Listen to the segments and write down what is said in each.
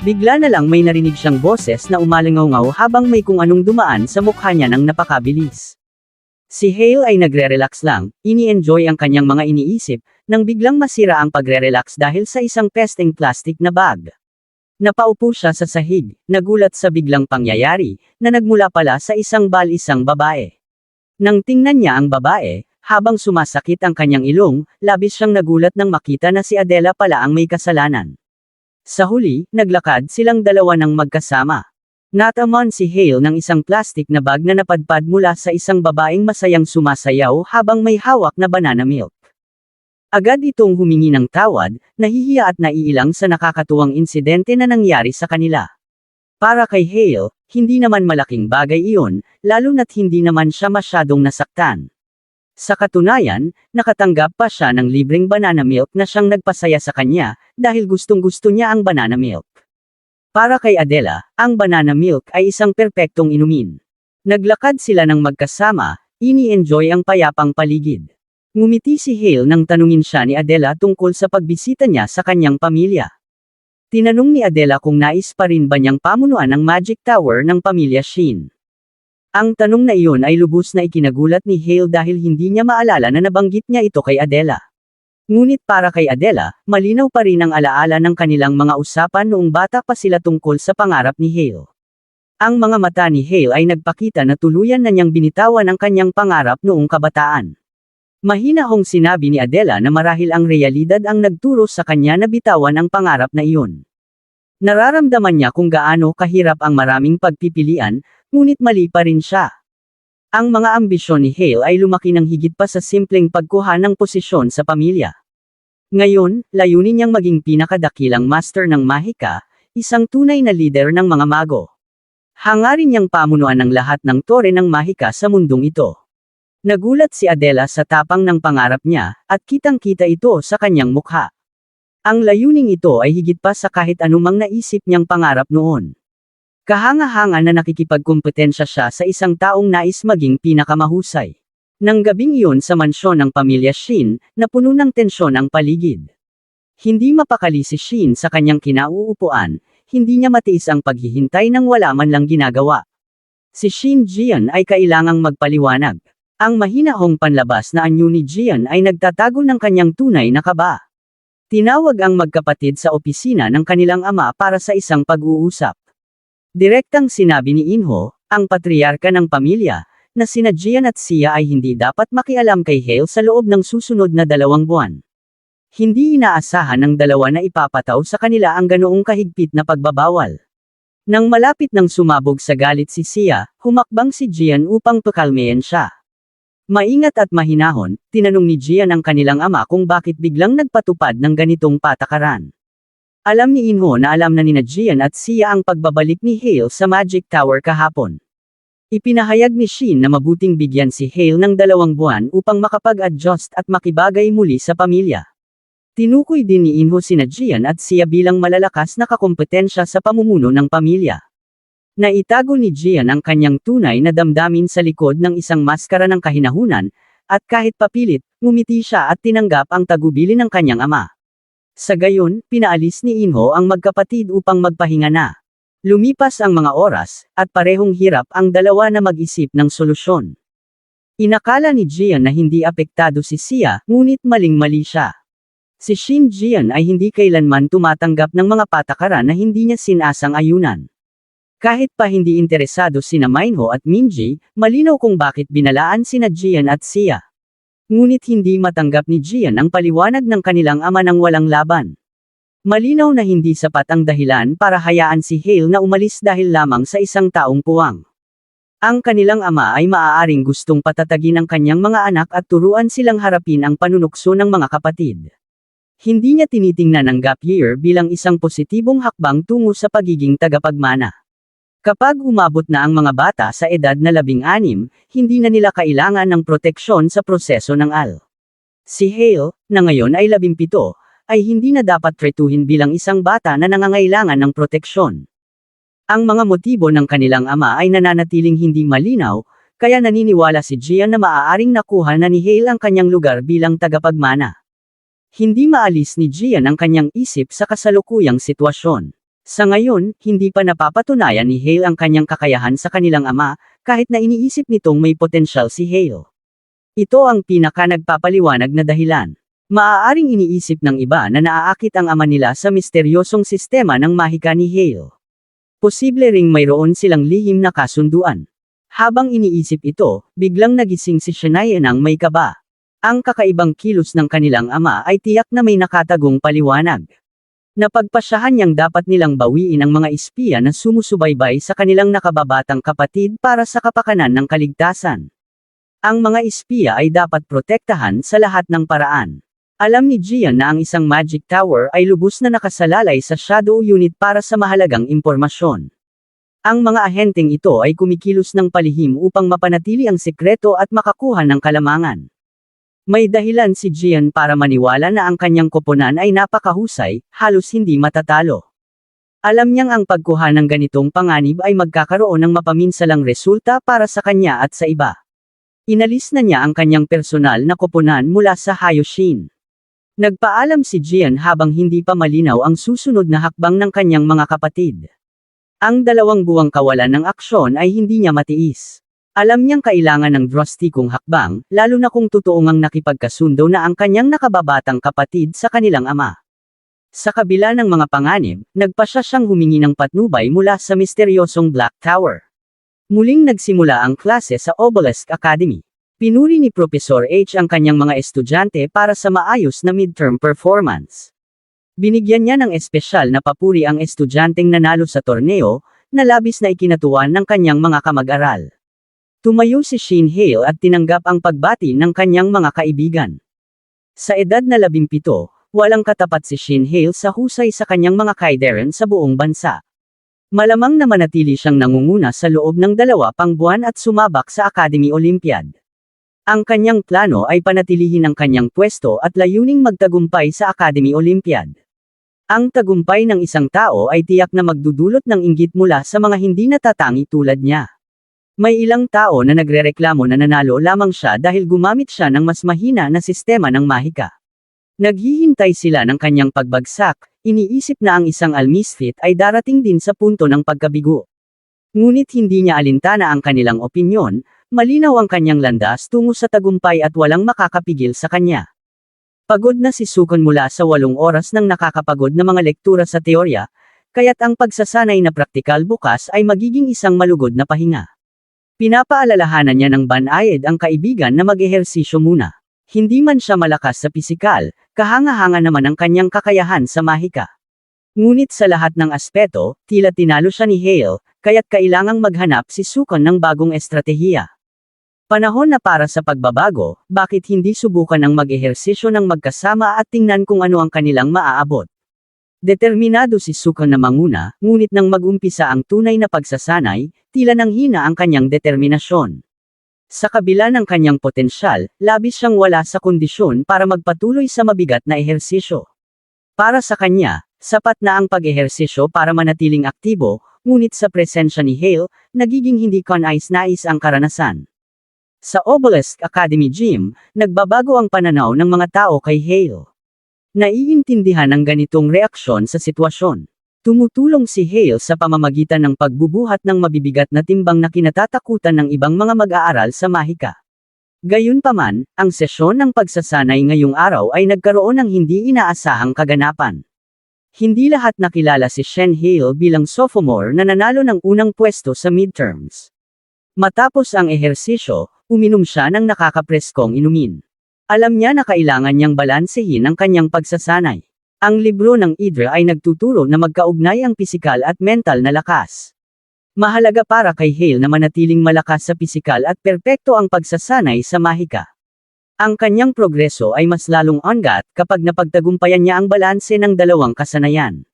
Bigla na lang may narinig siyang boses na umalingaw habang may kung anong dumaan sa mukha niya ng napakabilis. Si Hale ay nagre-relax lang, ini-enjoy ang kanyang mga iniisip, nang biglang masira ang pagre-relax dahil sa isang pesteng plastic na bag. Napaupo siya sa sahig, nagulat sa biglang pangyayari, na nagmula pala sa isang isang babae. Nang tingnan niya ang babae, habang sumasakit ang kanyang ilong, labis siyang nagulat nang makita na si Adela pala ang may kasalanan. Sa huli, naglakad silang dalawa ng magkasama. Natamon si Hale ng isang plastic na bag na napadpad mula sa isang babaeng masayang sumasayaw habang may hawak na banana milk. Agad itong humingi ng tawad, nahihiya at naiilang sa nakakatuwang insidente na nangyari sa kanila. Para kay Hale, hindi naman malaking bagay iyon, lalo na't hindi naman siya masyadong nasaktan. Sa katunayan, nakatanggap pa siya ng libreng banana milk na siyang nagpasaya sa kanya, dahil gustong-gusto niya ang banana milk. Para kay Adela, ang banana milk ay isang perpektong inumin. Naglakad sila ng magkasama, ini-enjoy ang payapang paligid. Ngumiti si Hale nang tanungin siya ni Adela tungkol sa pagbisita niya sa kanyang pamilya. Tinanong ni Adela kung nais pa rin ba niyang pamunuan ang Magic Tower ng pamilya Shin. Ang tanong na iyon ay lubos na ikinagulat ni Hale dahil hindi niya maalala na nabanggit niya ito kay Adela. Ngunit para kay Adela, malinaw pa rin ang alaala ng kanilang mga usapan noong bata pa sila tungkol sa pangarap ni Hale. Ang mga mata ni Hale ay nagpakita na tuluyan na niyang binitawan ang kanyang pangarap noong kabataan. Mahinahong sinabi ni Adela na marahil ang realidad ang nagturo sa kanya na bitawan ang pangarap na iyon. Nararamdaman niya kung gaano kahirap ang maraming pagpipilian, ngunit mali pa rin siya. Ang mga ambisyon ni Hale ay lumaki ng higit pa sa simpleng pagkuha ng posisyon sa pamilya. Ngayon, layunin niyang maging pinakadakilang master ng mahika, isang tunay na leader ng mga mago. Hangarin niyang pamunuan ang lahat ng tore ng mahika sa mundong ito. Nagulat si Adela sa tapang ng pangarap niya, at kitang-kita ito sa kanyang mukha. Ang layuning ito ay higit pa sa kahit anumang naisip niyang pangarap noon. Kahanga-hanga na nakikipagkumpetensya siya sa isang taong nais maging pinakamahusay. Nang gabing iyon sa mansyon ng pamilya Shin, napuno ng tensyon ang paligid. Hindi mapakali si Shin sa kanyang kinauupuan, hindi niya matiis ang paghihintay nang wala man lang ginagawa. Si Shin Jian ay kailangang magpaliwanag. Ang mahinahong panlabas na anyo ni Jian ay nagtatago ng kanyang tunay na kaba. Tinawag ang magkapatid sa opisina ng kanilang ama para sa isang pag-uusap. Direktang sinabi ni Inho, ang patriarka ng pamilya, na sina Jian at Sia ay hindi dapat makialam kay Hale sa loob ng susunod na 2 buwan. Hindi inaasahan ng dalawa na ipapataw sa kanila ang ganoong kahigpit na pagbabawal. Nang malapit nang sumabog sa galit si Sia, humakbang si Jian upang pakalmayan siya. Maingat at mahinahon, tinanong ni Jian ang kanilang ama kung bakit biglang nagpatupad ng ganitong patakaran. Alam ni Inho na alam na nina Jian at Sia ang pagbabalik ni Hale sa Magic Tower kahapon. Ipinahayag ni Shin na mabuting bigyan si Hale ng 2 buwan upang makapag-adjust at makibagay muli sa pamilya. Tinukoy din ni Inho sina Jian at Sia bilang malalakas na kakompetensya sa pamumuno ng pamilya. Naitago ni Jian ang kanyang tunay na damdamin sa likod ng isang maskara ng kahinahunan, at kahit papilit, ngumiti siya at tinanggap ang tagubilin ng kanyang ama. Sa gayon, pinaalis ni Inho ang magkapatid upang magpahinga na. Lumipas ang mga oras, at parehong hirap ang dalawa na mag-isip ng solusyon. Inakala ni Jian na hindi apektado si Sia, ngunit maling-mali siya. Si Shin Jian ay hindi kailanman tumatanggap ng mga patakaran na hindi niya sinasang-ayunan. Kahit pa hindi interesado sina Minho at Minji, malinaw kung bakit binalaan sina Jian at Sia. Ngunit hindi matanggap ni Jian ang paliwanag ng kanilang ama ng walang laban. Malinaw na hindi sapat ang dahilan para hayaan si Hale na umalis dahil lamang sa isang taong puwang. Ang kanilang ama ay maaaring gustong patatagin ang kanyang mga anak at turuan silang harapin ang panunukso ng mga kapatid. Hindi niya tinitingnan ang gap year bilang isang positibong hakbang tungo sa pagiging tagapagmana. Kapag umabot na ang mga bata sa edad na 16, hindi na nila kailangan ng proteksyon sa proseso ng AL. Si Hale, na ngayon ay 17, ay hindi na dapat tretuhin bilang isang bata na nangangailangan ng proteksyon. Ang mga motibo ng kanilang ama ay nananatiling hindi malinaw, kaya naniniwala si Jian na maaaring nakuha na ni Hale ang kanyang lugar bilang tagapagmana. Hindi maalis ni Jian ang kanyang isip sa kasalukuyang sitwasyon. Sa ngayon, hindi pa napapatunayan ni Hale ang kanyang kakayahan sa kanilang ama, kahit na iniisip nitong may potensyal si Hale. Ito ang pinaka nagpapaliwanag na dahilan. Maaaring iniisip ng iba na naaakit ang ama nila sa misteryosong sistema ng mahika ni Hale. Posible ring mayroon silang lihim na kasunduan. Habang iniisip ito, biglang nagising si Shania nang may kaba. Ang kakaibang kilos ng kanilang ama ay tiyak na may nakatagong paliwanag. Napagpasyahan niyang dapat nilang bawiin ang mga espiya na sumusubaybay sa kanilang nakababatang kapatid para sa kapakanan ng kaligtasan. Ang mga espiya ay dapat protektahan sa lahat ng paraan. Alam ni Gian na ang isang Magic Tower ay lubos na nakasalalay sa Shadow Unit para sa mahalagang impormasyon. Ang mga ahenteng ito ay kumikilos ng palihim upang mapanatili ang sekreto at makakuha ng kalamangan. May dahilan si Gian para maniwala na ang kanyang koponan ay napakahusay, halos hindi matatalo. Alam niyang ang pagkuha ng ganitong panganib ay magkakaroon ng mapaminsalang resulta para sa kanya at sa iba. Inalis na niya ang kanyang personal na koponan mula sa Hayoshin. Nagpaalam si Gian habang hindi pa malinaw ang susunod na hakbang ng kanyang mga kapatid. Ang 2 buwang kawalan ng aksyon ay hindi niya matiis. Alam niyang kailangan ng drastikong hakbang, lalo na kung totoong ang nakipagkasundo na ang kanyang nakababatang kapatid sa kanilang ama. Sa kabila ng mga panganib, nagpasya siyang humingi ng patnubay mula sa misteryosong Black Tower. Muling nagsimula ang klase sa Obelisk Academy. Pinuri ni Professor H ang kanyang mga estudyante para sa maayos na midterm performance. Binigyan niya ng espesyal na papuri ang estudyanteng nanalo sa torneo, na labis na ikinatuwa ng kanyang mga kamag-aral. Tumayo si Shin Hale at tinanggap ang pagbati ng kanyang mga kaibigan. Sa edad na 17, walang katapat si Shin Hale sa husay sa kanyang mga kaideran sa buong bansa. Malamang na manatili siyang nangunguna sa loob ng 2 pang buwan at sumabak sa Academy Olympiad. Ang kanyang plano ay panatilihin ang kanyang pwesto at layuning magtagumpay sa Academy Olympiad. Ang tagumpay ng isang tao ay tiyak na magdudulot ng inggit mula sa mga hindi natatangi tulad niya. May ilang tao na nagrereklamo na nanalo lamang siya dahil gumamit siya ng mas mahina na sistema ng mahika. Naghihintay sila ng kanyang pagbagsak, iniisip na ang isang almisfit ay darating din sa punto ng pagkabigo. Ngunit hindi niya alintana ang kanilang opinyon, malinaw ang kanyang landas tungo sa tagumpay at walang makakapigil sa kanya. Pagod na si Sukon mula sa 8 oras ng nakakapagod na mga lektura sa teorya, kaya't ang pagsasanay na praktikal bukas ay magiging isang malugod na pahinga. Pinapaalalahanan niya ng banayad ang kaibigan na mag-ehersisyo muna. Hindi man siya malakas sa pisikal, kahanga-hanga naman ang kanyang kakayahan sa mahika. Ngunit sa lahat ng aspeto, tila tinalo siya ni Hale, kaya't kailangang maghanap si Sukon ng bagong estratehiya. Panahon na para sa pagbabago, bakit hindi subukan ang mag-ehersisyo ng magkasama at tingnan kung ano ang kanilang maaabot. Determinado si Sukon na manguna, ngunit nang mag-umpisa ang tunay na pagsasanay, tila nang hina ang kanyang determinasyon. Sa kabila ng kanyang potensyal, labis siyang wala sa kondisyon para magpatuloy sa mabigat na ehersisyo. Para sa kanya, sapat na ang pag-ehersisyo para manatiling aktibo, ngunit sa presensya ni Hale, nagiging hindi kanais-nais ang karanasan. Sa Obelisk Academy Gym, nagbabago ang pananaw ng mga tao kay Hale. Naiintindihan ang ganitong reaksyon sa sitwasyon. Tumutulong si Hale sa pamamagitan ng pagbubuhat ng mabibigat na timbang na kinatatakutan ng ibang mga mag-aaral sa mahika. Gayunpaman, ang sesyon ng pagsasanay ngayong araw ay nagkaroon ng hindi inaasahang kaganapan. Hindi lahat nakilala si Shen Hale bilang sophomore na nanalo ng unang pwesto sa midterms. Matapos ang ehersisyo, uminom siya ng nakakapreskong inumin. Alam niya na kailangan niyang balansehin ang kanyang pagsasanay. Ang libro ng Idra ay nagtuturo na magkaugnay ang pisikal at mental na lakas. Mahalaga para kay Hale na manatiling malakas sa pisikal at perpekto ang pagsasanay sa mahika. Ang kanyang progreso ay mas lalong angat kapag napagtagumpayan niya ang balanse ng 2 kasanayan.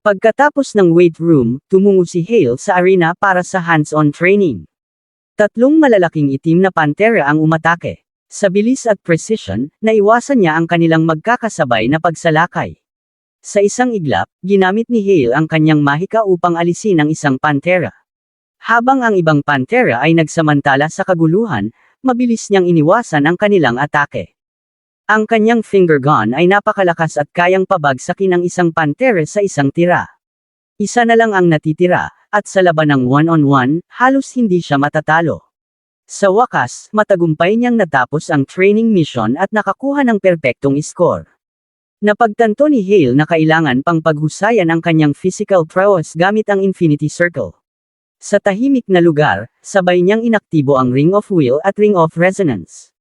Pagkatapos ng weight room, tumungo si Hale sa arena para sa hands-on training. 3 malalaking itim na pantera ang umatake. Sa bilis at precision, naiwasan niya ang kanilang magkakasabay na pagsalakay. Sa isang iglap, ginamit ni Hale ang kanyang mahika upang alisin ang isang pantera. Habang ang ibang pantera ay nagsamantala sa kaguluhan, mabilis niyang iniwasan ang kanilang atake. Ang kanyang finger gun ay napakalakas at kayang pabagsakin ang isang pantera sa isang tira. Isa na lang ang natitira, at sa laban ng one-on-one, halos hindi siya matatalo. Sa wakas, matagumpay niyang natapos ang training mission at nakakuha ng perpektong score. Napagtanto ni Hale na kailangan pang paghusayan ang kanyang physical prowess gamit ang Infinity Circle. Sa tahimik na lugar, sabay niyang inaktibo ang Ring of Will at Ring of Resonance.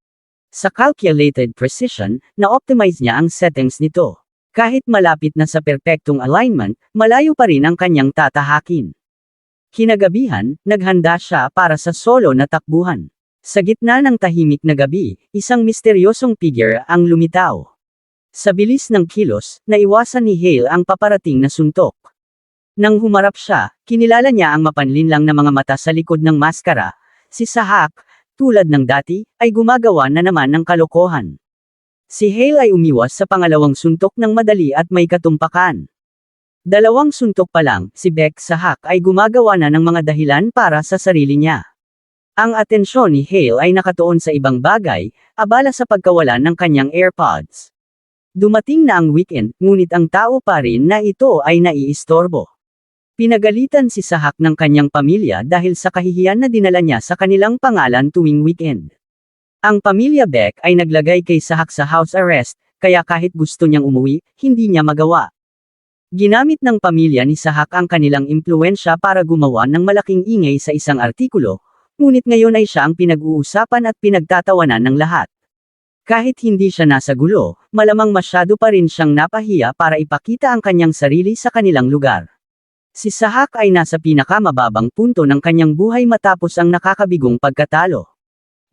Sa calculated precision, na-optimize niya ang settings nito. Kahit malapit na sa perpektong alignment, malayo pa rin ang kanyang tatahakin. Kinagabihan, naghanda siya para sa solo na takbuhan. Sa gitna ng tahimik na gabi, isang misteryosong figure ang lumitaw. Sa bilis ng kilos, naiwasan ni Hale ang paparating na suntok. Nang humarap siya, kinilala niya ang mapanlinlang na mga mata sa likod ng maskara. Si Sahak, tulad ng dati, ay gumagawa na naman ng kalokohan. Si Hale ay umiwas sa pangalawang suntok ng madali at may katumpakan. Dalawang suntok pa lang, si Beck Sahak ay gumagawa na ng mga dahilan para sa sarili niya. Ang atensyon ni Hale ay nakatuon sa ibang bagay, abala sa pagkawalan ng kanyang AirPods. Dumating na ang weekend, ngunit ang tao pa rin na ito ay naiistorbo. Pinagalitan si Sahak ng kanyang pamilya dahil sa kahihiyan na dinala niya sa kanilang pangalan tuwing weekend. Ang pamilya Beck ay naglagay kay Sahak sa house arrest, kaya kahit gusto niyang umuwi, hindi niya magawa. Ginamit ng pamilya ni Sahak ang kanilang impluwensya para gumawa ng malaking ingay sa isang artikulo, ngunit ngayon ay siya ang pinag-uusapan at pinagtatawanan ng lahat. Kahit hindi siya nasa gulo, malamang masyado pa rin siyang napahiya para ipakita ang kanyang sarili sa kanilang lugar. Si Sahak ay nasa pinakamababang punto ng kanyang buhay matapos ang nakakabigong pagkatalo.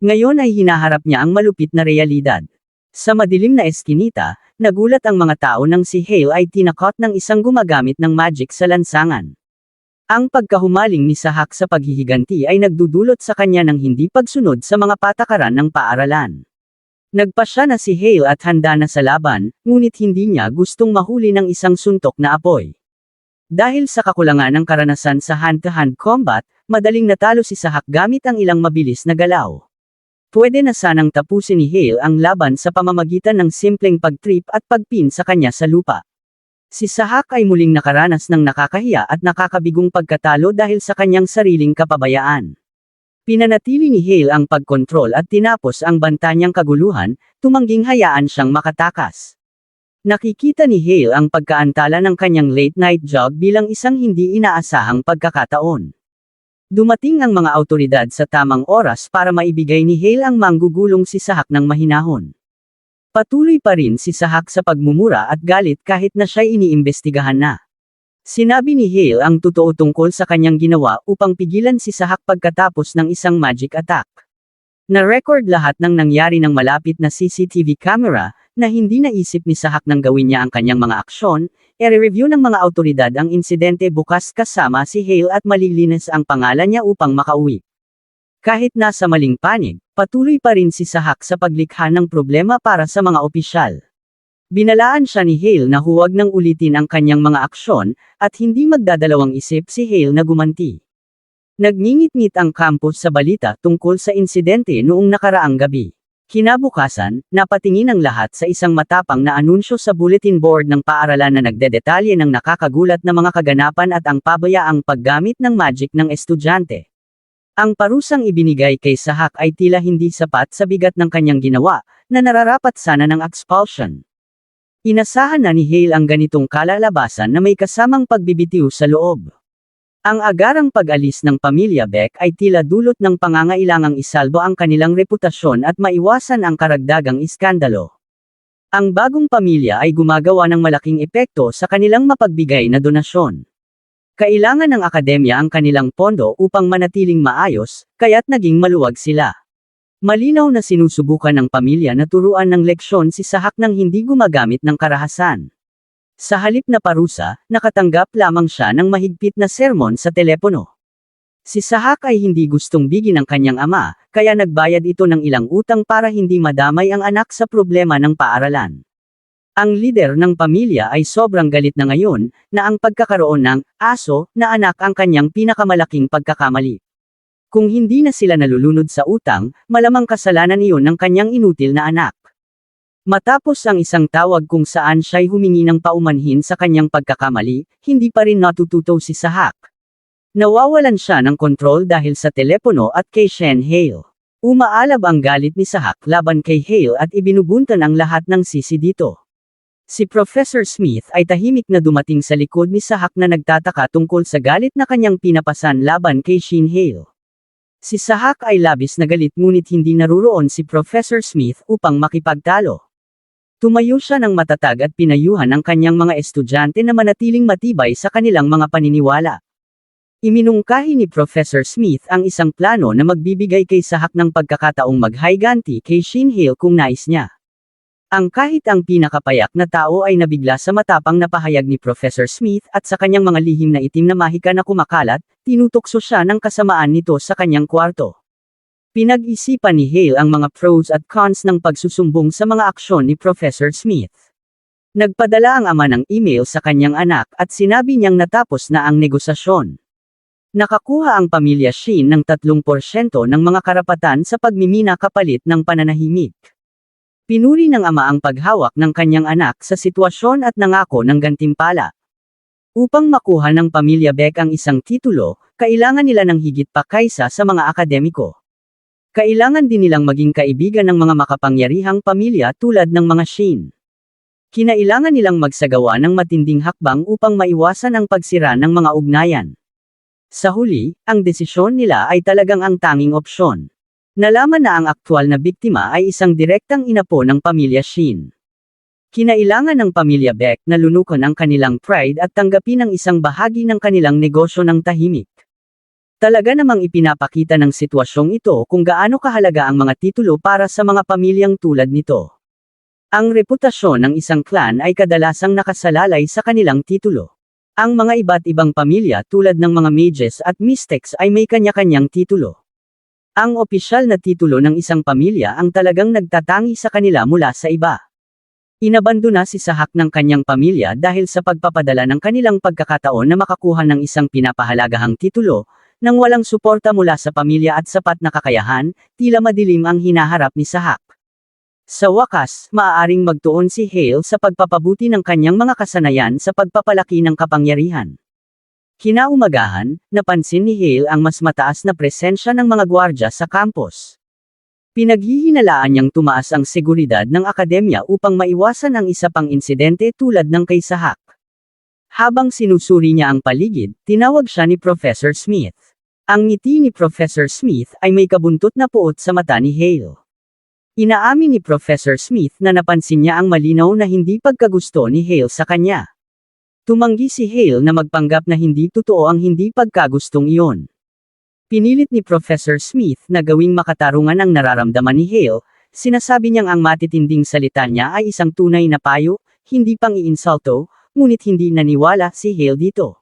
Ngayon ay hinaharap niya ang malupit na realidad. Sa madilim na eskinita, nagulat ang mga tao nang si Hale ay tinakot ng isang gumagamit ng magic sa lansangan. Ang pagkahumaling ni Sahak sa paghihiganti ay nagdudulot sa kanya ng hindi pagsunod sa mga patakaran ng paaralan. Nagpasya na si Hale at handa na sa laban, ngunit hindi niya gustong mahuli ng isang suntok na apoy. Dahil sa kakulangan ng karanasan sa hand-to-hand combat, madaling natalo si Sahak gamit ang ilang mabilis na galaw. Pwede na sanang tapusin ni Hale ang laban sa pamamagitan ng simpleng pagtrip at pagpin sa kanya sa lupa. Si Sahak ay muling nakaranas ng nakakahiya at nakakabigong pagkatalo dahil sa kanyang sariling kapabayaan. Pinanatili ni Hale ang pagkontrol at tinapos ang banta niyang kaguluhan, tumangging hayaan siyang makatakas. Nakikita ni Hale ang pagkaantala ng kanyang late-night jog bilang isang hindi inaasahang pagkakataon. Dumating ang mga awtoridad sa tamang oras para maibigay ni Hale ang manggugulong si Sahak ng mahinahon. Patuloy pa rin si Sahak sa pagmumura at galit kahit na siya'y iniimbestigahan na. Sinabi ni Hale ang totoo tungkol sa kanyang ginawa upang pigilan si Sahak pagkatapos ng isang magic attack. Na-record lahat ng nangyari ng malapit na CCTV camera, na hindi naisip ni Sahak nang gawin niya ang kanyang mga aksyon, i-review ng mga awtoridad ang insidente bukas kasama si Hale at malilinis ang pangalan niya upang makauwi. Kahit nasa maling panig, patuloy pa rin si Sahak sa paglikha ng problema para sa mga opisyal. Binalaan siya ni Hale na huwag nang ulitin ang kanyang mga aksyon, at hindi magdadalawang isip si Hale na gumanti. Nagngingit-ngit ang campus sa balita tungkol sa insidente noong nakaraang gabi. Kinabukasan, napatingin ang lahat sa isang matapang na anunsyo sa bulletin board ng paaralan na nagdedetalye ng nakakagulat na mga kaganapan at ang pabayaang paggamit ng magic ng estudyante. Ang parusang ibinigay kay Sahak ay tila hindi sapat sa bigat ng kanyang ginawa, na nararapat sana ng expulsion. Inasahan na ni Hale ang ganitong kalalabasan na may kasamang pagbibitiw sa loob. Ang agarang pag-alis ng pamilya Beck ay tila dulot ng pangangailangang isalbo ang kanilang reputasyon at maiwasan ang karagdagang iskandalo. Ang bagong pamilya ay gumagawa ng malaking epekto sa kanilang mapagbigay na donasyon. Kailangan ng akademya ang kanilang pondo upang manatiling maayos, kaya't naging maluwag sila. Malinaw na sinusubukan ng pamilya na turuan ng leksyon si Sahak nang hindi gumagamit ng karahasan. Sa halip na parusa, nakatanggap lamang siya ng mahigpit na sermon sa telepono. Si Sahak ay hindi gustong bigin ang kanyang ama, kaya nagbayad ito ng ilang utang para hindi madamay ang anak sa problema ng paaralan. Ang lider ng pamilya ay sobrang galit na ngayon, na ang pagkakaroon ng aso na anak ang kanyang pinakamalaking pagkakamali. Kung hindi na sila nalulunod sa utang, malamang kasalanan iyon ng kanyang inutil na anak. Matapos ang isang tawag kung saan siya'y humingi ng paumanhin sa kanyang pagkakamali, hindi pa rin natututo si Sahak. Nawawalan siya ng kontrol dahil sa telepono at kay Shen Hale. Umaalab ang galit ni Sahak laban kay Hale at ibinubuntan ang lahat ng sisi dito. Si Professor Smith ay tahimik na dumating sa likod ni Sahak na nagtataka tungkol sa galit na kanyang pinapasan laban kay Shin Hale. Si Sahak ay labis na galit ngunit hindi naruroon si Professor Smith upang makipagtalo. Tumayo siya ng matatag at pinayuhan ang kanyang mga estudyante na manatiling matibay sa kanilang mga paniniwala. Iminungkahi ni Professor Smith ang isang plano na magbibigay kay Sahak ng pagkakataong mag-higanti kay Shin Hale kung nais niya. Kahit ang pinakapayak na tao ay nabigla sa matapang na pahayag ni Professor Smith at sa kanyang mga lihim na itim na mahika na kumakalat, tinutukso siya ng kasamaan nito sa kanyang kwarto. Pinag-isipan ni Hale ang mga pros at cons ng pagsusumbong sa mga aksyon ni Professor Smith. Nagpadala ang ama ng email sa kanyang anak at sinabi niyang natapos na ang negosasyon. Nakakuha ang pamilya Shin ng 3% ng mga karapatan sa pagmimina kapalit ng pananahimik. Pinuri ng ama ang paghawak ng kanyang anak sa sitwasyon at nangako ng gantimpala. Upang makuha ng pamilya Beck ang isang titulo, kailangan nila ng higit pa kaysa sa mga akademiko. Kailangan din nilang maging kaibigan ng mga makapangyarihang pamilya tulad ng mga Shin. Kinailangan nilang magsagawa ng matinding hakbang upang maiwasan ang pagsira ng mga ugnayan. Sa huli, ang desisyon nila ay talagang ang tanging opsyon. Nalaman na ang aktwal na biktima ay isang direktang inapo ng pamilya Shin. Kinailangan ng pamilya Beck na lunukan ang kanilang pride at tanggapin ang isang bahagi ng kanilang negosyo ng tahimik. Talaga namang ipinapakita ng sitwasyong ito kung gaano kahalaga ang mga titulo para sa mga pamilyang tulad nito. Ang reputasyon ng isang clan ay kadalasang nakasalalay sa kanilang titulo. Ang mga iba't ibang pamilya tulad ng mga mages at mystics ay may kanya-kanyang titulo. Ang opisyal na titulo ng isang pamilya ang talagang nagtatangi sa kanila mula sa iba. Inabandona si Sahak ng kanyang pamilya dahil sa pagpapadala ng kanilang pagkakataon na makakuha ng isang pinapahalagahang titulo, nang walang suporta mula sa pamilya at sapat na kakayahan, tila madilim ang hinaharap ni Sahak. Sa wakas, maaaring magtuon si Hale sa pagpapabuti ng kanyang mga kasanayan sa pagpapalaki ng kapangyarihan. Kinaumagahan, napansin ni Hale ang mas mataas na presensya ng mga gwardya sa campus. Pinaghihinalaan niyang tumaas ang seguridad ng akademya upang maiwasan ang isa pang insidente tulad ng kay Sahak. Habang sinusuri niya ang paligid, tinawag siya ni Professor Smith. Ang ngiti ni Professor Smith ay may kabuntot na puot sa mata ni Hale. Inaamin ni Professor Smith na napansin niya ang malinaw na hindi pagkagusto ni Hale sa kanya. Tumanggi si Hale na magpanggap na hindi totoo ang hindi pagkagustong iyon. Pinilit ni Professor Smith na gawing makatarungan ang nararamdaman ni Hale, sinasabi niyang ang matitinding salita niya ay isang tunay na payo, hindi pang-iinsulto, ngunit hindi naniwala si Hale dito.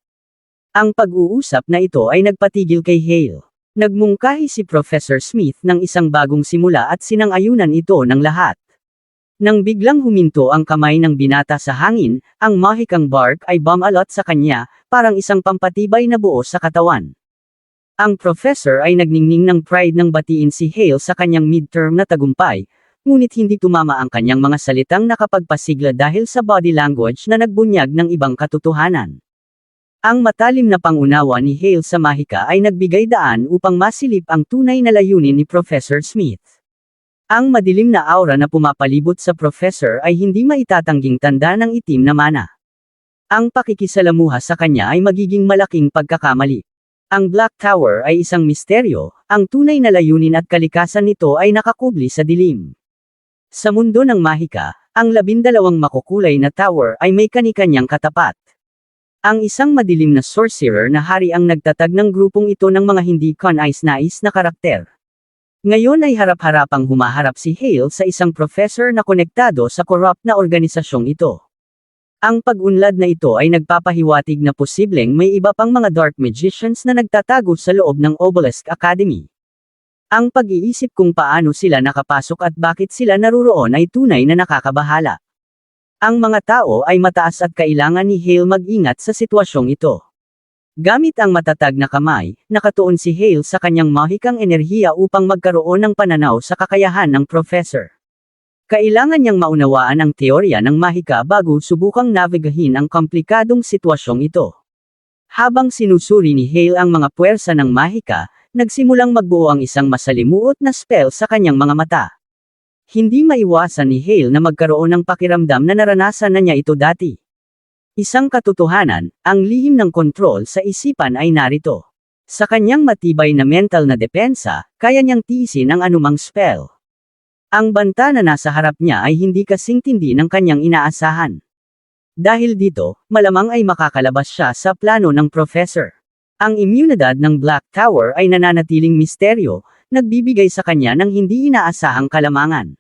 Ang pag-uusap na ito ay nagpatigil kay Hale. Nagmungkahi si Professor Smith ng isang bagong simula at sinang-ayunan ito ng lahat. Nang biglang huminto ang kamay ng binata sa hangin, ang mahikang bark ay bumalot sa kanya, parang isang pampatibay na buo sa katawan. Ang professor ay nagningning ng pride nang batiin si Hale sa kanyang midterm na tagumpay, ngunit hindi tumama ang kanyang mga salitang nakapagpasigla dahil sa body language na nagbunyag ng ibang katotohanan. Ang matalim na pangunawa ni Hale sa mahika ay nagbigay daan upang masilip ang tunay na layunin ni Professor Smith. Ang madilim na aura na pumapalibot sa professor ay hindi maitatangging tanda ng itim na mana. Ang pakikisalamuha sa kanya ay magiging malaking pagkakamali. Ang Black Tower ay isang misteryo, ang tunay na layunin at kalikasan nito ay nakakubli sa dilim. Sa mundo ng mahika, ang 12 makukulay na tower ay may kani-kanyang katapat. Ang isang madilim na sorcerer na hari ang nagtatag ng grupong ito ng mga hindi kanais-nais na karakter. Ngayon ay harap-harapang humaharap si Hale sa isang professor na konektado sa corrupt na organisasyong ito. Ang pag-unlad na ito ay nagpapahiwatig na posibleng may iba pang mga dark magicians na nagtatago sa loob ng Obelisk Academy. Ang pag-iisip kung paano sila nakapasok at bakit sila naruroon ay tunay na nakakabahala. Ang mga tao ay mataas at kailangan ni Hale mag-ingat sa sitwasyong ito. Gamit ang matatag na kamay, nakatuon si Hale sa kanyang mahikang enerhiya upang magkaroon ng pananaw sa kakayahan ng professor. Kailangan niyang maunawaan ang teorya ng mahika bago subukang navigahin ang komplikadong sitwasyong ito. Habang sinusuri ni Hale ang mga puwersa ng mahika, nagsimulang magbuo ang isang masalimuot na spell sa kanyang mga mata. Hindi maiwasan ni Hale na magkaroon ng pakiramdam na naranasan na niya ito dati. Isang katotohanan, ang lihim ng kontrol sa isipan ay narito. Sa kanyang matibay na mental na depensa, kaya niyang tiisin ang anumang spell. Ang banta na nasa harap niya ay hindi kasing tindi ng kanyang inaasahan. Dahil dito, malamang ay makakalabas siya sa plano ng professor. Ang immunidad ng Black Tower ay nananatiling misteryo, nagbibigay sa kanya ng hindi inaasahang kalamangan.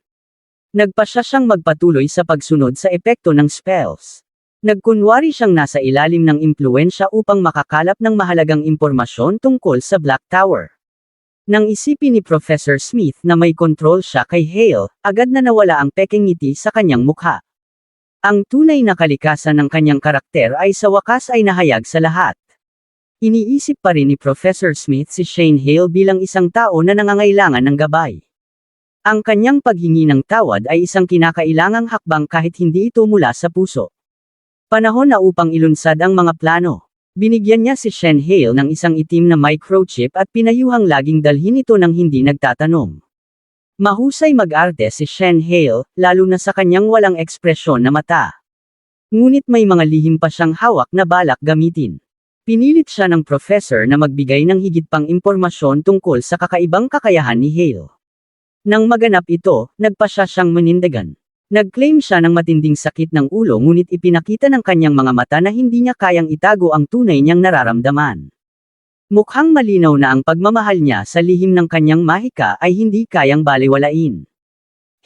Nagpasya siyang magpatuloy sa pagsunod sa epekto ng spells. Nagkunwari siyang nasa ilalim ng impluensya upang makakalap ng mahalagang impormasyon tungkol sa Black Tower. Nang isipin ni Professor Smith na may kontrol siya kay Hale, agad na nawala ang pekeng ngiti sa kanyang mukha. Ang tunay na kalikasan ng kanyang karakter ay sa wakas ay nahayag sa lahat. Iniisip pa rin ni Professor Smith si Shane Hale bilang isang tao na nangangailangan ng gabay. Ang kanyang paghingi ng tawad ay isang kinakailangang hakbang kahit hindi ito mula sa puso. Panahon na upang ilunsad ang mga plano. Binigyan niya si Shane Hale ng isang itim na microchip at pinayuhang laging dalhin ito ng hindi nagtatanong. Mahusay mag-arte si Shane Hale, lalo na sa kanyang walang ekspresyon na mata. Ngunit may mga lihim pa siyang hawak na balak gamitin. Pinilit siya ng professor na magbigay ng higit pang impormasyon tungkol sa kakaibang kakayahan ni Hale. Nang maganap ito, nagpasya siyang manindigan. Nag-claim siya ng matinding sakit ng ulo ngunit ipinakita ng kanyang mga mata na hindi niya kayang itago ang tunay niyang nararamdaman. Mukhang malinaw na ang pagmamahal niya sa lihim ng kanyang mahika ay hindi kayang balewalain.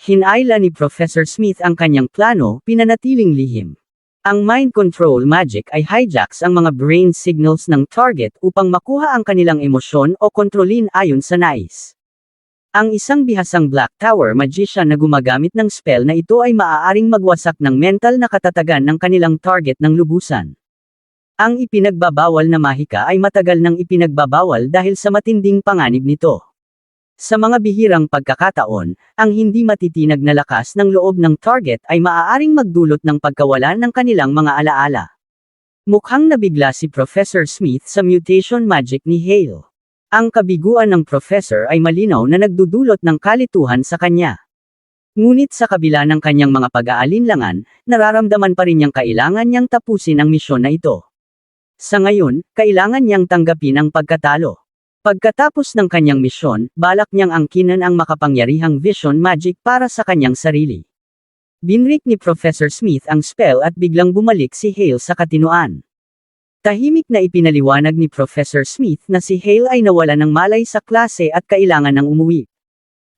Hinayla ni Professor Smith ang kanyang plano, pinanatiling lihim. Ang mind control magic ay hijacks ang mga brain signals ng target upang makuha ang kanilang emosyon o kontrolin ayon sa nais. Ang isang bihasang Black Tower magician na gumagamit ng spell na ito ay maaaring magwasak ng mental na katatagan ng kanilang target ng lubusan. Ang ipinagbabawal na mahika ay matagal nang ipinagbabawal dahil sa matinding panganib nito. Sa mga bihirang pagkakataon, ang hindi matitinag na lakas ng loob ng target ay maaaring magdulot ng pagkawalan ng kanilang mga alaala. Mukhang nabigla si Professor Smith sa mutation magic ni Hale. Ang kabiguan ng professor ay malinaw na nagdudulot ng kalituhan sa kanya. Ngunit sa kabila ng kanyang mga pag-aalinlangan, nararamdaman pa rin niyang kailangan niyang tapusin ang misyon na ito. Sa ngayon, kailangan niyang tanggapin ang pagkatalo. Pagkatapos ng kanyang misyon, balak niyang angkinan ang makapangyarihang vision magic para sa kanyang sarili. Binrik ni Professor Smith ang spell at biglang bumalik si Hale sa katinoan. Tahimik na ipinaliwanag ni Professor Smith na si Hale ay nawala ng malay sa klase at kailangan ng umuwi.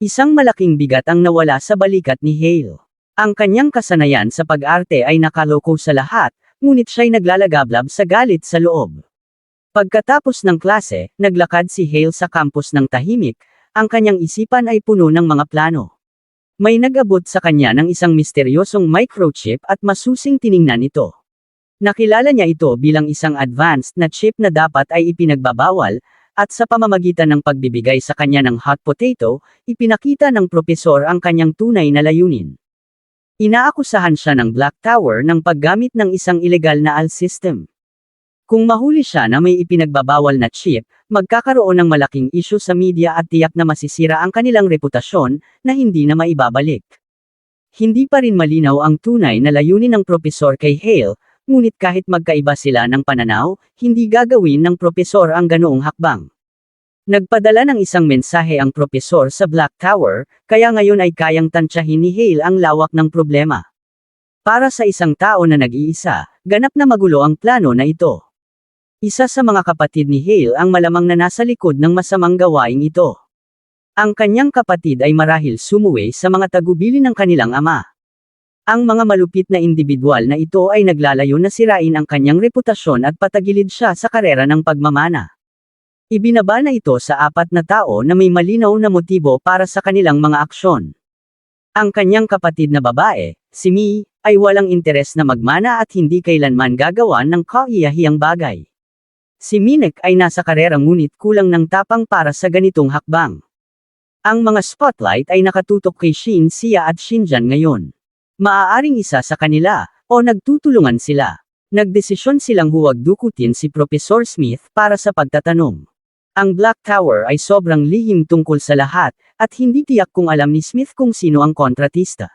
Isang malaking bigat ang nawala sa balikat ni Hale. Ang kanyang kasanayan sa pag-arte ay nakaloko sa lahat, ngunit siya'y naglalagablab sa galit sa loob. Pagkatapos ng klase, naglakad si Hale sa campus ng tahimik, ang kanyang isipan ay puno ng mga plano. May nag-abot sa kanya ng isang misteryosong microchip at masusing tiningnan ito. Nakilala niya ito bilang isang advanced na chip na dapat ay ipinagbabawal, at sa pamamagitan ng pagbibigay sa kanya ng hot potato, ipinakita ng propesor ang kanyang tunay na layunin. Inaakusahan siya ng Black Tower ng paggamit ng isang ilegal na AL system. Kung mahuli siya na may ipinagbabawal na chip, magkakaroon ng malaking issue sa media at tiyak na masisira ang kanilang reputasyon, na hindi na maibabalik. Hindi pa rin malinaw ang tunay na layunin ng propesor kay Hale, ngunit kahit magkaiba sila ng pananaw, hindi gagawin ng propesor ang ganoong hakbang. Nagpadala ng isang mensahe ang propesor sa Black Tower, kaya ngayon ay kayang tansyahin ni Hale ang lawak ng problema. Para sa isang tao na nag-iisa, ganap na magulo ang plano na ito. Isa sa mga kapatid ni Hale ang malamang na nasa likod ng masamang gawaing ito. Ang kanyang kapatid ay marahil sumuway sa mga tagubili ng kanilang ama. Ang mga malupit na individual na ito ay naglalayo na sirain ang kanyang reputasyon at patagilid siya sa karera ng pagmamana. Ibinaba na ito sa 4 na tao na may malinaw na motibo para sa kanilang mga aksyon. Ang kanyang kapatid na babae, si Mi, ay walang interes na magmana at hindi kailanman gagawa ng kaiyahiyang bagay. Si Minek ay nasa karera ngunit kulang ng tapang para sa ganitong hakbang. Ang mga spotlight ay nakatutok kay Shin Sia at Shinjan ngayon. Maaaring isa sa kanila, o nagtutulungan sila. Nagdesisyon silang huwag dukutin si Professor Smith para sa pagtatanong. Ang Black Tower ay sobrang lihim tungkol sa lahat, at hindi tiyak kung alam ni Smith kung sino ang kontratista.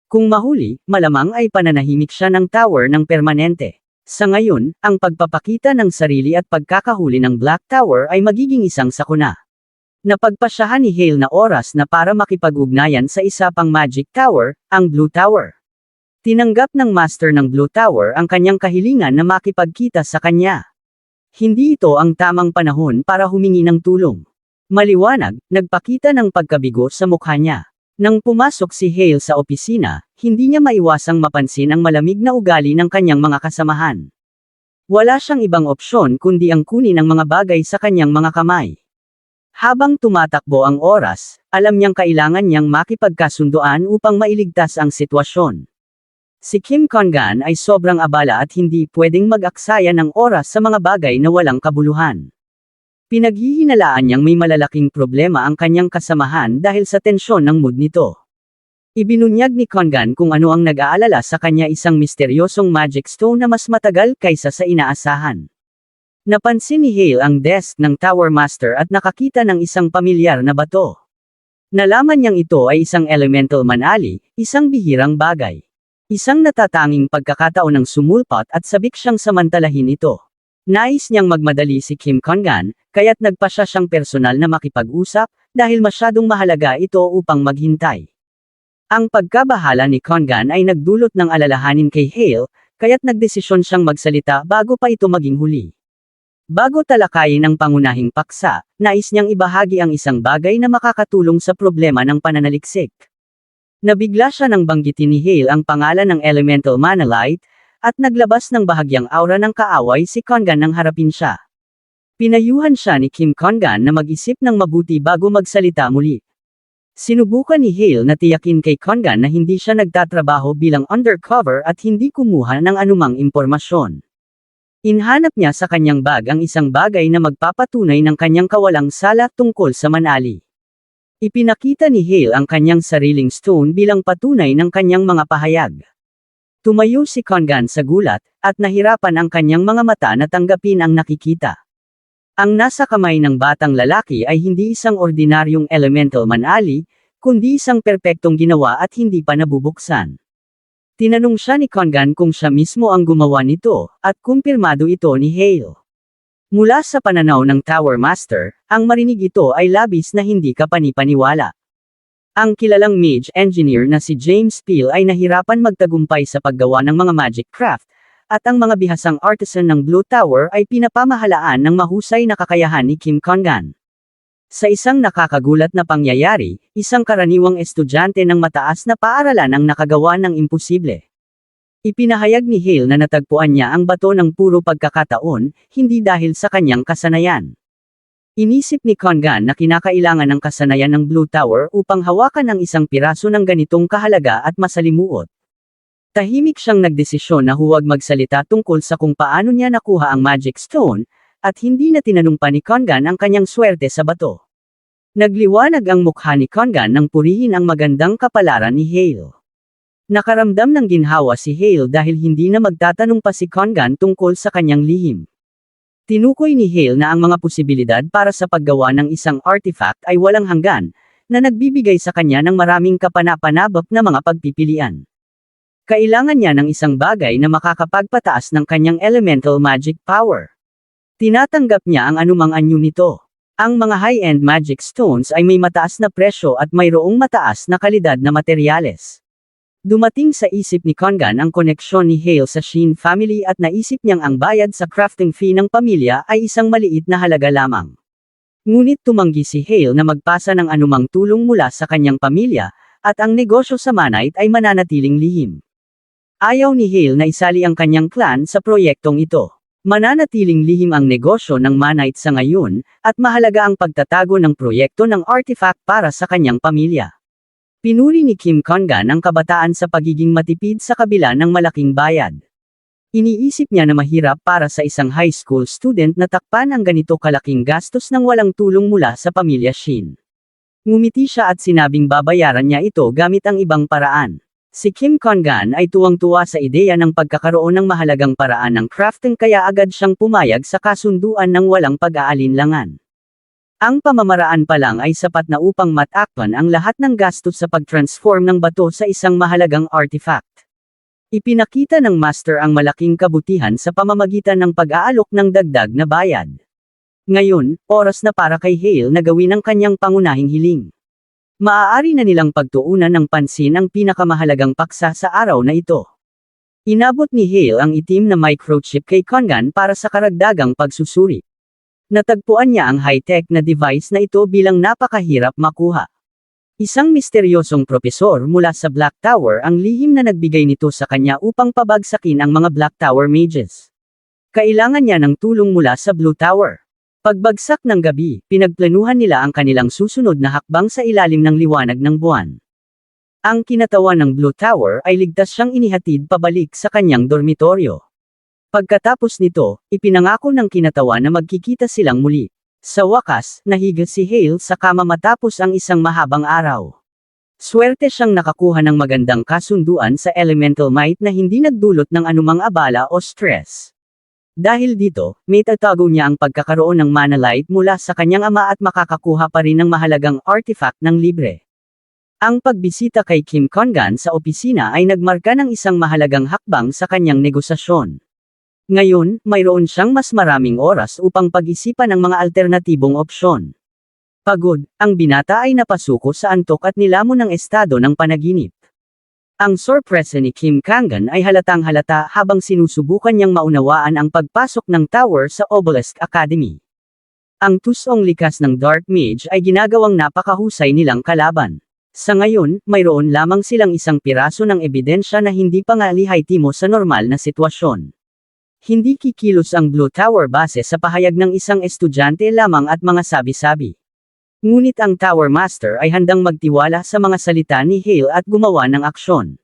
Kung mahuli, malamang ay pananahimik siya ng tower ng permanente. Sa ngayon, ang pagpapakita ng sarili at pagkakahuli ng Black Tower ay magiging isang sakuna. Napagpasyahan ni Hale na oras na para makipag-ugnayan sa isa pang Magic Tower, ang Blue Tower. Tinanggap ng Master ng Blue Tower ang kanyang kahilingan na makipagkita sa kanya. Hindi ito ang tamang panahon para humingi ng tulong. Maliwanag, nagpakita ng pagkabigo sa mukha niya. Nang pumasok si Hale sa opisina, hindi niya maiwasang mapansin ang malamig na ugali ng kanyang mga kasamahan. Wala siyang ibang opsyon kundi ang kunin ang mga bagay sa kanyang mga kamay. Habang tumatakbo ang oras, alam niyang kailangan niyang makipagkasunduan upang mailigtas ang sitwasyon. Si Kim Kon-gan ay sobrang abala at hindi pwedeng mag-aksaya ng oras sa mga bagay na walang kabuluhan. Pinaghihinalaan niyang may malalaking problema ang kanyang kasamahan dahil sa tensyon ng mood nito. Ibinunyag ni Kon-gan kung ano ang nag-aalala sa kanya isang misteryosong magic stone na mas matagal kaysa sa inaasahan. Napansin ni Hale ang desk ng Tower Master at nakakita ng isang pamilyar na bato. Nalaman niyang ito ay isang elemental manali, isang bihirang bagay. Isang natatanging pagkakataon ng sumulpot at sabik siyang samantalahin ito. Nais niyang magmadali si Kim Kon-gan, kaya't nagpasya siyang personal na makipag-usap, dahil masyadong mahalaga ito upang maghintay. Ang pagkabahala ni Kon-gan ay nagdulot ng alalahanin kay Hale, kaya't nagdesisyon siyang magsalita bago pa ito maging huli. Bago talakayin ang pangunahing paksa, nais niyang ibahagi ang isang bagay na makakatulong sa problema ng pananaliksik. Nabigla siya nang banggitin ni Hale ang pangalan ng elemental manalite, at naglabas ng bahagyang aura ng kaaway si Kon-gan nang harapin siya. Pinayuhan siya ni Kim Kon-gan na mag-isip ng mabuti bago magsalita muli. Sinubukan ni Hale na tiyakin kay Kon-gan na hindi siya nagtatrabaho bilang undercover at hindi kumuha ng anumang impormasyon. Inhanap niya sa kanyang bag ang isang bagay na magpapatunay ng kanyang kawalang sala tungkol sa manali. Ipinakita ni Hale ang kanyang sariling stone bilang patunay ng kanyang mga pahayag. Tumayo si Kon-gan sa gulat, at nahirapan ang kanyang mga mata na tanggapin ang nakikita. Ang nasa kamay ng batang lalaki ay hindi isang ordinaryong elemental manali, kundi isang perpektong ginawa at hindi pa nabubuksan. Tinanong siya ni Kon-gan kung siya mismo ang gumawa nito, at kumpirmado ito ni Hale. Mula sa pananaw ng Tower Master, ang marinig ito ay labis na hindi kapani-paniwala. Ang kilalang mage engineer na si James Peel ay nahirapan magtagumpay sa paggawa ng mga magic craft, at ang mga bihasang artisan ng Blue Tower ay pinapamahalaan ng mahusay na kakayahan ni Kim Kon-gan. Sa isang nakakagulat na pangyayari, isang karaniwang estudyante ng mataas na paaralan ang nakagawa ng imposible. Ipinahayag ni Hale na natagpuan niya ang bato ng puro pagkakataon, hindi dahil sa kanyang kasanayan. Inisip ni Kon-gan na kinakailangan ng kasanayan ng Blue Tower upang hawakan ang isang piraso ng ganitong kahalaga at masalimuot. Tahimik siyang nagdesisyon na huwag magsalita tungkol sa kung paano niya nakuha ang Magic Stone, at hindi na tinanong pa ni Kon-gan ang kanyang swerte sa bato. Nagliwanag ang mukha ni Kon-gan nang purihin ang magandang kapalaran ni Hale. Nakaramdam ng ginhawa si Hale dahil hindi na magtatanong pa si Kon-gan tungkol sa kanyang lihim. Tinukoy ni Hale na ang mga posibilidad para sa paggawa ng isang artifact ay walang hanggan, na nagbibigay sa kanya ng maraming kapana-panabap na mga pagpipilian. Kailangan niya ng isang bagay na makakapagpataas ng kanyang elemental magic power. Tinatanggap niya ang anumang anyo nito. Ang mga high-end magic stones ay may mataas na presyo at mayroong mataas na kalidad na materyales. Dumating sa isip ni Kon-gan ang koneksyon ni Hale sa Shin family at naisip niyang ang bayad sa crafting fee ng pamilya ay isang maliit na halaga lamang. Ngunit tumanggi si Hale na magpasa ng anumang tulong mula sa kanyang pamilya, at ang negosyo sa Manite ay mananatiling lihim. Ayaw ni Hale na isali ang kanyang clan sa proyektong ito. Mananatiling lihim ang negosyo ng Manite sa ngayon, at mahalaga ang pagtatago ng proyekto ng artifact para sa kanyang pamilya. Pinuri ni Kim Kon-gan ang kabataan sa pagiging matipid sa kabila ng malaking bayad. Iniisip niya na mahirap para sa isang high school student na takpan ang ganito kalaking gastos nang walang tulong mula sa pamilya Shin. Ngumiti siya at sinabing babayaran niya ito gamit ang ibang paraan. Si Kim Kon-gan ay tuwang-tuwa sa ideya ng pagkakaroon ng mahalagang paraan ng crafting kaya agad siyang pumayag sa kasunduan ng walang pag-aalinlangan. Ang pamamaraan pa lang ay sapat na upang matakpan ang lahat ng gastos sa pag-transform ng bato sa isang mahalagang artifact. Ipinakita ng master ang malaking kabutihan sa pamamagitan ng pag-aalok ng dagdag na bayad. Ngayon, oras na para kay Hale na gawin ang kanyang pangunahing hiling. Maaari na nilang pagtuunan ng pansin ang pinakamahalagang paksa sa araw na ito. Inabot ni Hale ang itim na microchip kay Kon-gan para sa karagdagang pagsusuri. Natagpuan niya ang high-tech na device na ito bilang napakahirap makuha. Isang misteryosong propesor mula sa Black Tower ang lihim na nagbigay nito sa kanya upang pabagsakin ang mga Black Tower mages. Kailangan niya ng tulong mula sa Blue Tower. Pagbagsak ng gabi, pinagplanuhan nila ang kanilang susunod na hakbang sa ilalim ng liwanag ng buwan. Ang kinatawan ng Blue Tower ay ligtas siyang inihatid pabalik sa kanyang dormitoryo. Pagkatapos nito, ipinangako ng kinatawan na magkikita silang muli. Sa wakas, nahiga si Hale sa kama matapos ang isang mahabang araw. Swerte siyang nakakuha ng magandang kasunduan sa Elemental Might na hindi nagdulot ng anumang abala o stress. Dahil dito, may tatago niya ang pagkakaroon ng Mana Light mula sa kanyang ama at makakakuha pa rin ng mahalagang artifact ng libre. Ang pagbisita kay Kim Kon-gan sa opisina ay nagmarka ng isang mahalagang hakbang sa kanyang negosasyon. Ngayon, mayroon siyang mas maraming oras upang pag-isipan ang mga alternatibong opsyon. Pagod, ang binata ay napasuko sa antok at nilamon ng estado ng panaginip. Ang sorpresa ni Kim Kon-gan ay halatang-halata habang sinusubukan niyang maunawaan ang pagpasok ng tower sa Obelisk Academy. Ang tusong likas ng Dark Mage ay ginagawang napakahusay nilang kalaban. Sa ngayon, mayroon lamang silang isang piraso ng ebidensya na hindi pa nga lihaytimo sa normal na sitwasyon. Hindi kikilos ang Blue Tower base sa pahayag ng isang estudyante lamang at mga sabi-sabi. Ngunit ang Tower Master ay handang magtiwala sa mga salita ni Hale at gumawa ng aksyon.